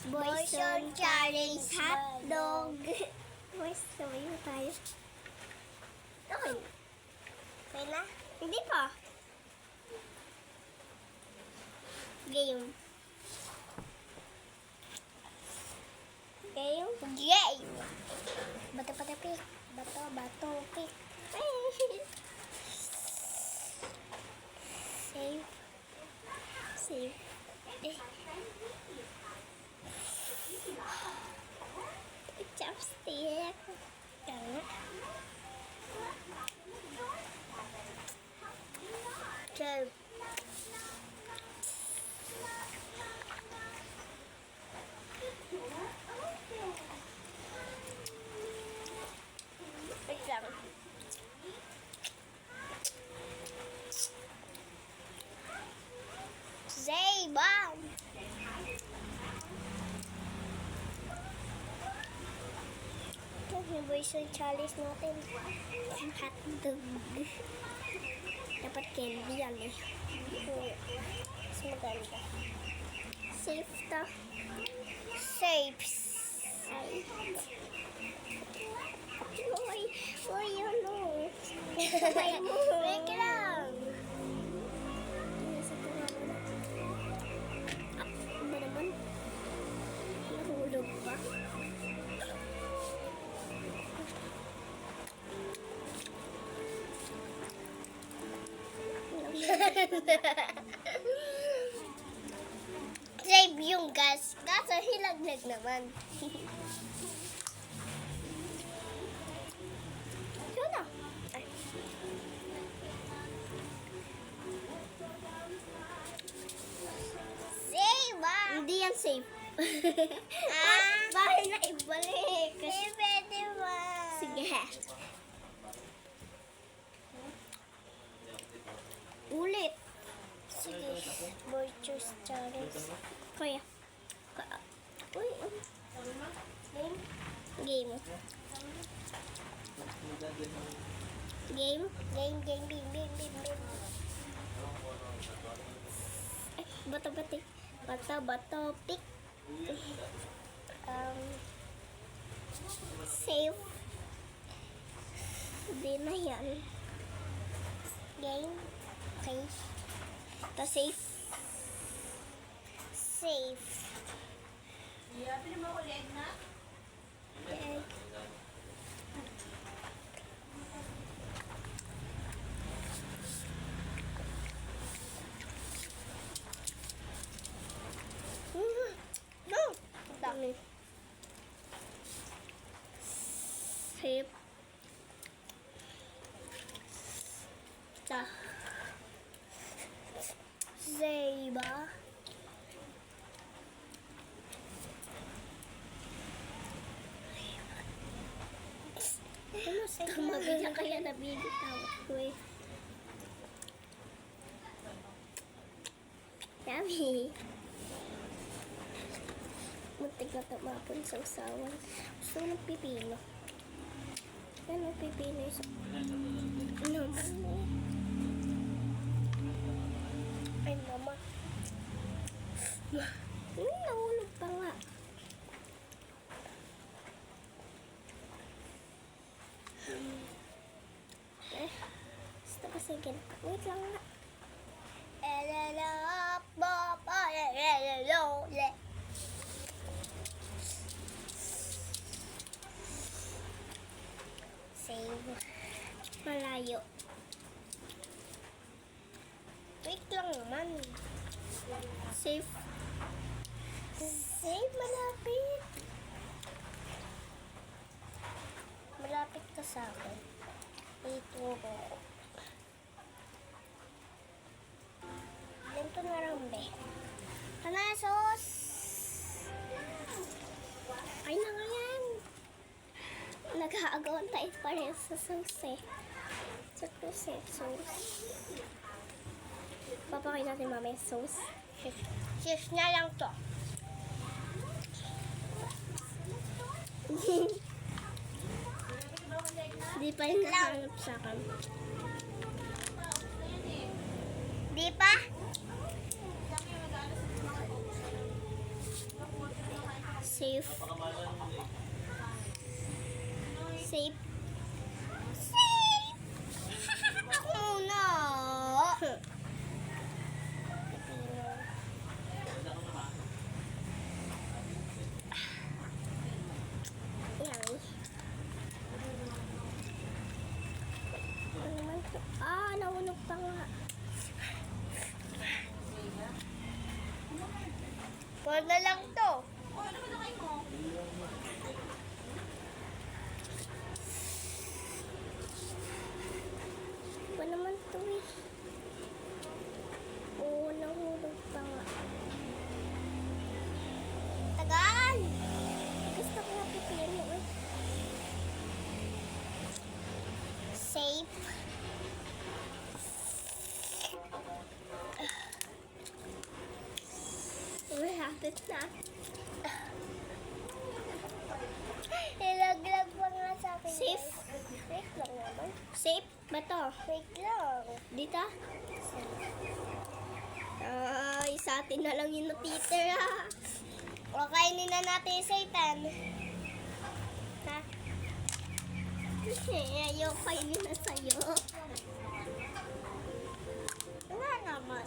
Boys on Challenge Hotdog. Boys, sabay na tayo. Okay. Okay na? Hindi pa. Game. Game? Game! Bato, pick. Bato, pick. Save. Save. Chopstick. Save. Wait lang. Say, Mom! Ito yung boys yung challenge natin. Hotdog. Dapat candy yan eh. Mas maganda. Safe to. Safe. Uy, ano? Sabay mo. Wait lang. Ba naman? Nahulog pa. Save yung gas. Kaso hilaglag naman. Yun na. Ay. Save ah! Hindi yan safe. Bahay na ibalik. Pwede ba? Sige. Ulit. Sige. Boy choose challenge. Kuya. Uy. Game. Game. Game. Ay, bato, pick. Save. Hindi na yan. Game. Okay. Ito safe. Safe. Pili mo ko leg na? Egg. No. Dami. Safe. Zeba. Kamusta? Mabigyan kaya nabibitaw ko eh. Yummy. Muntik na tumapon sa usawan. Gusto ko ng pipino. Ano pipino? Ano? Ay, mama. Nahulog pa nga. Basta kasi ganito. Wait lang nga. Save. Malayo. Wait lang naman. Save. Save, malapit. Malapit ka sa akin. Ituro ko. Ganito na rambe. Kanasos! Ay na nga yan. Nag-aagawan tayo pareho sa sauce eh. Sa sauce. Papakain natin mamaya sauce. Cheers na lang to. Di pa rin nakahanap sa akin. Di pa? Safe. Safe. Ako muna. Pipino. Yan. Ano naman to? Ah, nahulog pa nga. Wala na lang to. Oh, ano ba na kayo mo? Ba naman to eh. Oo, nahulog pa nga. Tagal. Gusto ko na pipino eh. Safe. Malapit na. Nilaglag pa nga sa akin. Safe? Safe lang naman. Safe ba to? Wait lang. Dito? Ay, sa atin na lang yung natitira. O, kainin na natin yung Satan. Ha? Ayaw kainin na sa'yo. Wala naman.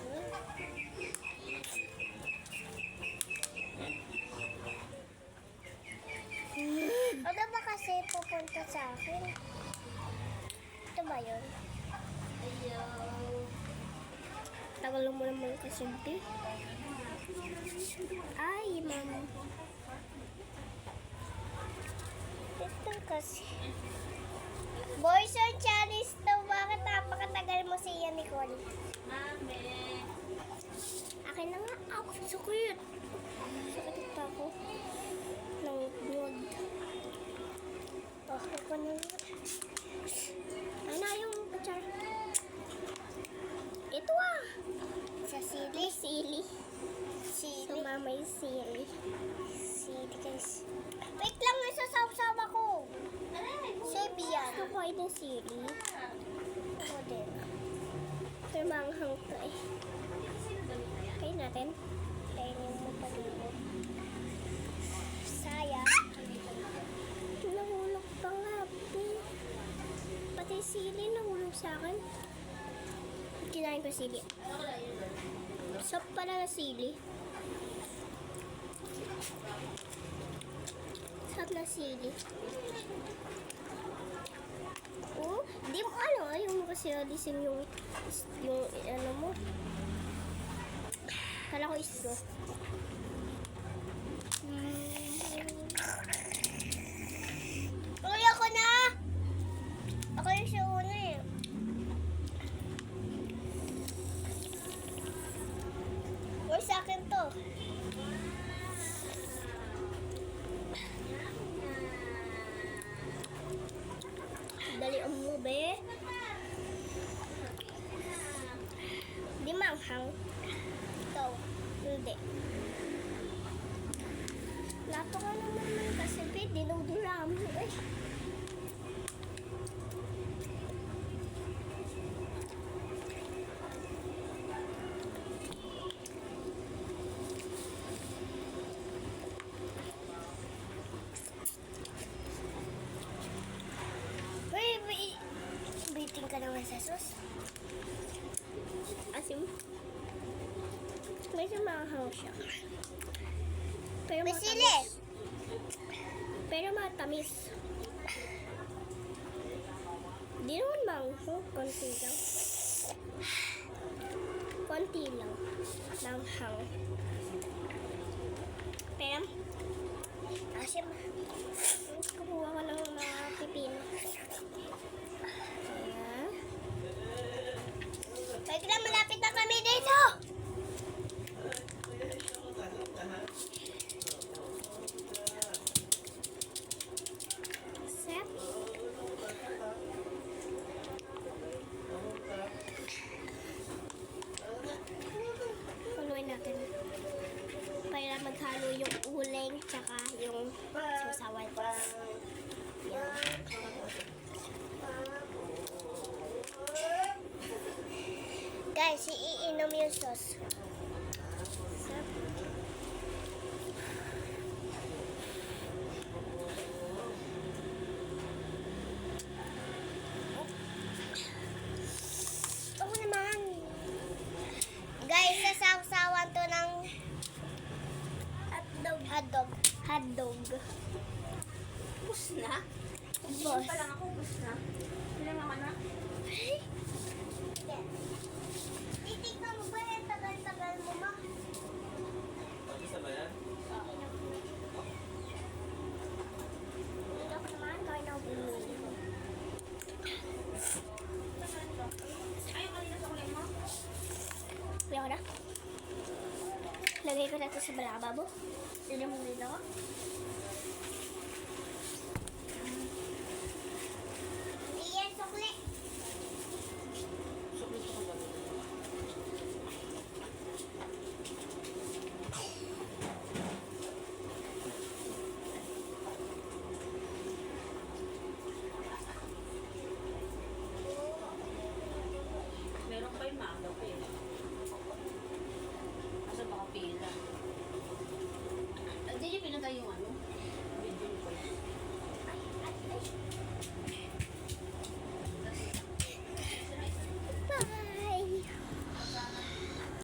Ano ba kasi pupunta sa akin? Ito ba yun? Tagal mo naman kasi, be. Ay, mama. Ito kasi. Boys or Chinese to, bakit napakatagal mo siya, Nicole? Mami. Akin na nga. Ako, sakit. Sakit pa ako. Nang blood. Oh, ako na nga. Ay na, yung kutsar. Ito ah. Sa sili. May sili. Sili. Sumama yung sili. Sili guys. Wait lang, may sasaw-saw ako. Sabi yan. Gusto ko ay ng sili. Ako din. Pero manghang to eh. Kain natin. Kainin mo pa dito. Sayang. Nahulog pa nga, be. Pati sili nahulog sa akin. Kinain ko sili. Sop pala na sili. Sarap na sili. Oh, di mo ano, yung kasi alisin yung ano mo. Kala ko iso. Uy, ako na! Ako yung sa una eh. Uy, sa akin to. Dali ang mo, be. Di manghang. Ito. Hindi. Lato ka naman kasi, be. Dinudurami. Ay. Uy, biting ka naman sa sus. Asim. Medyo manghang siya. Pero May matamis. sili. Pero matamis. Di naman manghang. Konti lang. Konti lang. Manghang. Pero, Asim. kumuha ka ng mga pipino. Ayan. Wait lang, malapit na kami dito. Set. Haluin natin. Para maghalo yung uling tsaka yung susawan. Yan. Guys, iinom yung sauce. Set. Hotdog. Hotdog. Bus na? Boss. Pa lang ako, bus na. Ilang naman na? Titignan mo ba yung tagal-tagal mo, ma? Mag-isa ba yan? Hindi ko naman, kaya na bumili. Ay, kanina sa kulay mo? Kaya ko na. Lagay ko na ito sa balababo. Tignan mo nila ko.